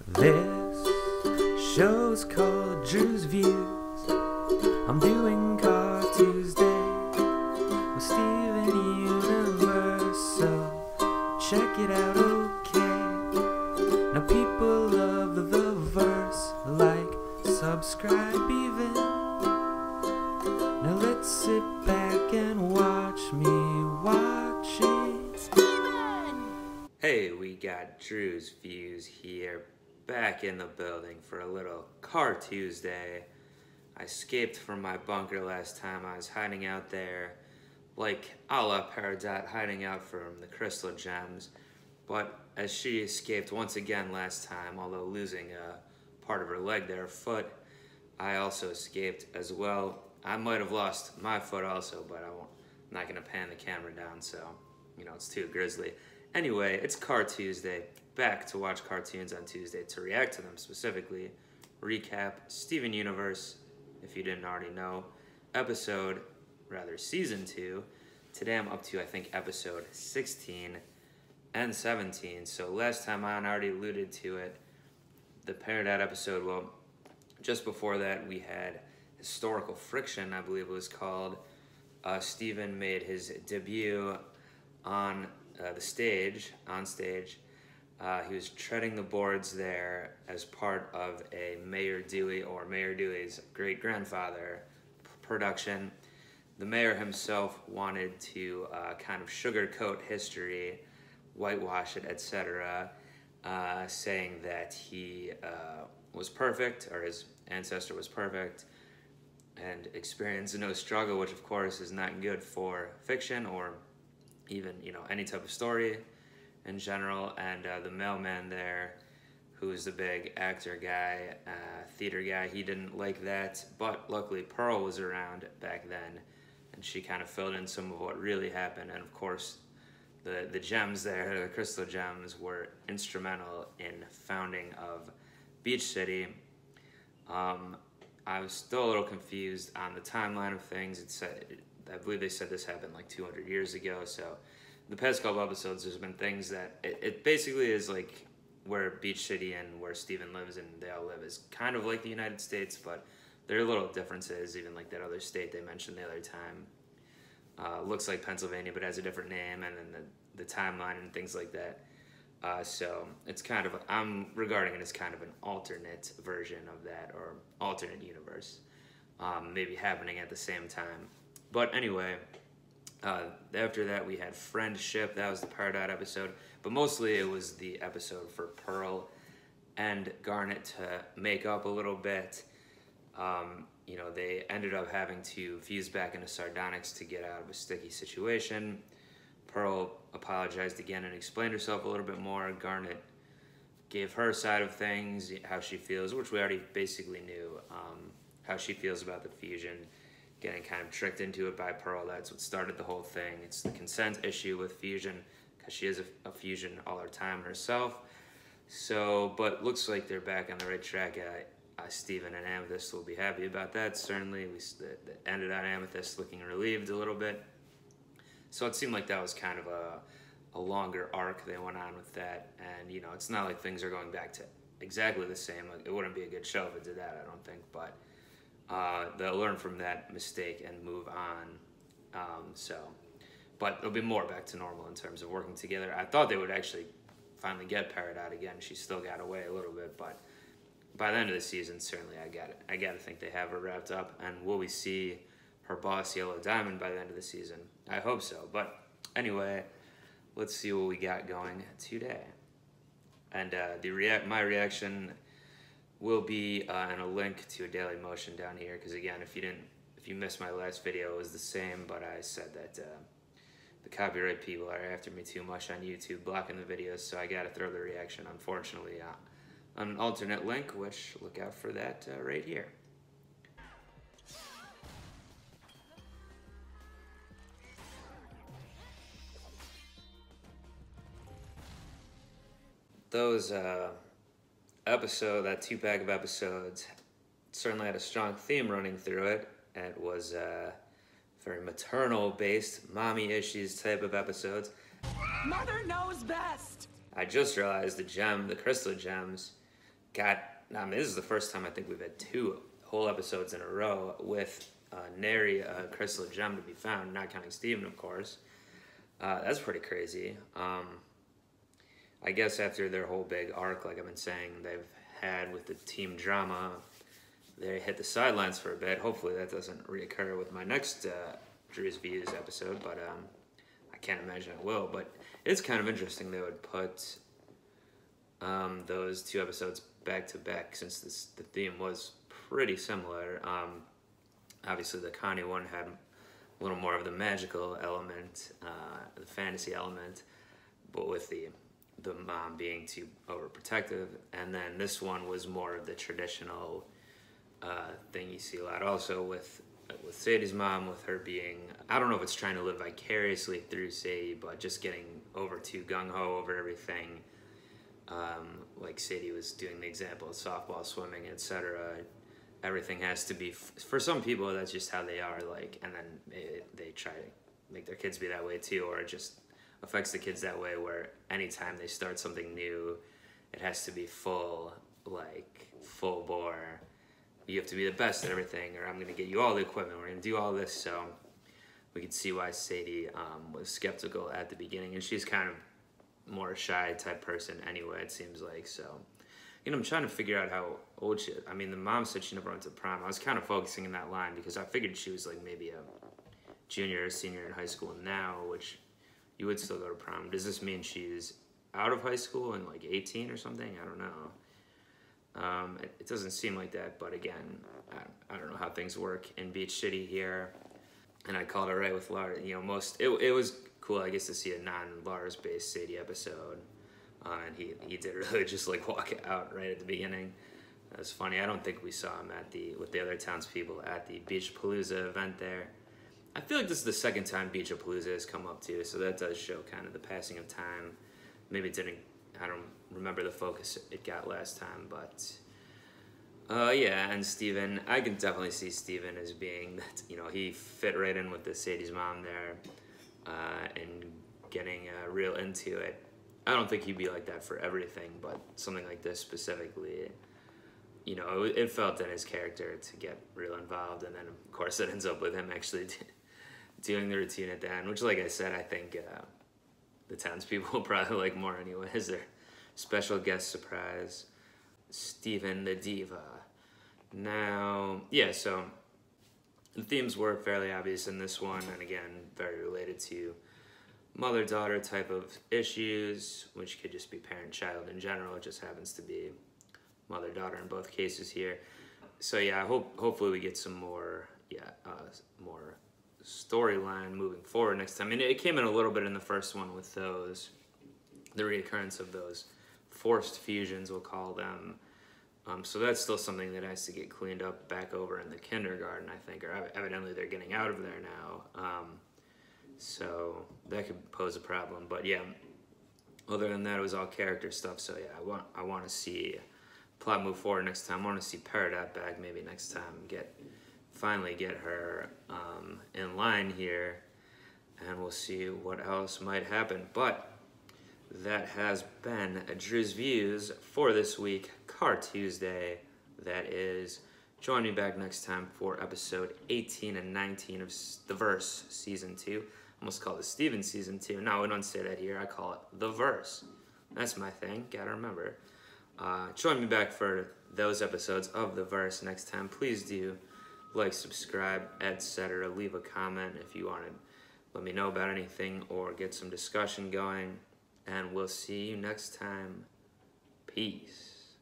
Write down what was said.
This show's called Drewz Viewz. I'm doing Car Tuesday with Steven Universe, so check it out, okay? Now people love the verse, like, subscribe even. Now let's sit back and watch me watch it. Steven! Hey, we got Drewz Viewz here, back in the building for a little Car Tuesday. I escaped from my bunker last time. I was hiding out there like a la Peridot, hiding out from the crystal gems. But as she escaped once again last time, although losing a part of her leg there, her foot, I also escaped as well. I might have lost my foot also, but I'm not gonna pan the camera down, so, you know, it's too grisly. Anyway, it's Car Tuesday. Back to watch cartoons on Tuesday, to react to them specifically, recap Steven Universe, if you didn't already know, season 2. Today I'm up to, I think, episode 16 and 17. So last time on, I already alluded to it, the Peridot episode. Well, just before that, we had Historical Friction, I believe it was called. Steven made his debut on the stage, on stage. He was treading the boards there as part of a Mayor Dewey, or Mayor Dewey's great-grandfather production. The mayor himself wanted to kind of sugarcoat history, whitewash it, etc., saying that he was perfect, or his ancestor was perfect, and experienced no struggle, which of course is not good for fiction or even, you know, any type of story in general. And the mailman there, who's the big actor guy, theater guy, he didn't like that, but luckily Pearl was around back then, and she kind of filled in some of what really happened. And of course, the gems there, the crystal gems, were instrumental in founding of Beach City. I was still a little confused on the timeline of things. It said, I believe they said this happened like 200 years ago, so the past couple episodes, there's been things that, it basically is like where Beach City and where Steven lives and they all live is kind of like the United States, but there are little differences, even like that other state they mentioned the other time. Looks like Pennsylvania, but has a different name, and then the timeline and things like that. So it's kind of, I'm regarding it as kind of an alternate version of that, or alternate universe, maybe happening at the same time. But anyway, after that we had Friendship. That was the Peridot episode, but mostly it was the episode for Pearl and Garnet to make up a little bit. You know, they ended up having to fuse back into sardonyx to get out of a sticky situation. Pearl apologized again and explained herself a little bit more. Garnet gave her side of things, how she feels, which we already basically knew, how she feels about the fusion, getting kind of tricked into it by Pearl. That's what started the whole thing. It's the consent issue with fusion, because she is a fusion all her time herself. So, but looks like they're back on the right track. Steven and Amethyst will be happy about that, certainly. We ended on Amethyst looking relieved a little bit. So it seemed like that was kind of a longer arc they went on with that. And, you know, it's not like things are going back to exactly the same. Like, it wouldn't be a good show if it did that, I don't think. But they'll learn from that mistake and move on. But it'll be more back to normal in terms of working together. I thought they would actually finally get Peridot again. She still got away a little bit, but by the end of the season, certainly I gotta think they have her wrapped up. And will we see her boss, Yellow Diamond, by the end of the season? I hope so. But anyway, let's see what we got going today. And my reaction will be in a link to a Daily Motion down here, because again, if you missed my last video, it was the same, but I said that the copyright people are after me too much on YouTube, blocking the videos, so I gotta throw the reaction, unfortunately, on an alternate link, which look out for that right here. Those that 2-pack of episodes certainly had a strong theme running through it. It was very maternal-based, mommy issues type of episodes. Mother knows best! I just realized the crystal gems, I mean, this is the first time I think we've had 2 whole episodes in a row with nary a crystal gem to be found, not counting Steven, of course. That's pretty crazy. I guess after their whole big arc, like I've been saying, they've had with the team drama, they hit the sidelines for a bit. Hopefully that doesn't reoccur with my next Drewz Viewz episode, but I can't imagine it will. But it's kind of interesting they would put those 2 episodes back to back, since the theme was pretty similar. Obviously the Connie one had a little more of the magical element, the fantasy element, but with the mom being too overprotective, and then this one was more of the traditional thing you see a lot also with Sadie's mom, with her being, I don't know if it's trying to live vicariously through Sadie, but just getting over too gung-ho over everything. Like Sadie was doing the example of softball, swimming, etc. Everything has to be, for some people that's just how they are, like, and then they try to make their kids be that way too, or it just affects the kids that way, where anytime they start something new, it has to be full bore. You have to be the best at everything, or I'm going to get you all the equipment, we're going to do all this. So we could see why Sadie was skeptical at the beginning, and she's kind of more a shy type person anyway, it seems like. So, you know, I'm trying to figure out how old she is. I mean, the mom said she never went to prom. I was kind of focusing in that line because I figured she was like maybe a junior or senior in high school now, which you would still go to prom. Does this mean she's out of high school and like 18 or something? I don't know. It doesn't seem like that, but again, I don't know how things work in Beach City here. And I called it right with Lars. You know, it was cool, I guess, to see a non-Lars based Sadie episode. And he did really just like walk out right at the beginning. That was funny. I don't think we saw him with the other townspeople at the Beach Palooza event there. I feel like this is the second time Beach Palooza has come up too, so that does show kind of the passing of time. Maybe it didn't, I don't remember the focus it got last time, but yeah, and Steven, I can definitely see Steven as being that, you know, he fit right in with the Sadie's mom there, and getting real into it. I don't think he'd be like that for everything, but something like this specifically, you know, it felt in his character to get real involved, and then of course it ends up with him actually doing the routine at the end, which, like I said, I think the townspeople will probably like more anyway, as their special guest surprise, Steven the Diva. Now, yeah, so the themes were fairly obvious in this one, and again, very related to mother-daughter type of issues, which could just be parent-child in general. It just happens to be mother-daughter in both cases here. So yeah, hopefully we get some more, more storyline moving forward next time. And it came in a little bit in the first one with the reoccurrence of those forced fusions, we'll call them. So that's still something that has to get cleaned up back over in the kindergarten, I think, or evidently they're getting out of there now. So that could pose a problem, but yeah, other than that, it was all character stuff. So yeah, I want to see plot move forward next time. I want to see Peridot back maybe next time, finally get her in line here, and we'll see what else might happen. But that has been Drewz Viewz for this week, Car Tuesday. That is. Join me back next time for episode 18 and 19 of The Verse Season 2. I almost call it Steven Season 2. No, we don't say that here. I call it The Verse. That's my thing. Gotta remember. Join me back for those episodes of The Verse next time. Please do like, subscribe, etc. Leave a comment if you want to let me know about anything or get some discussion going. And we'll see you next time. Peace.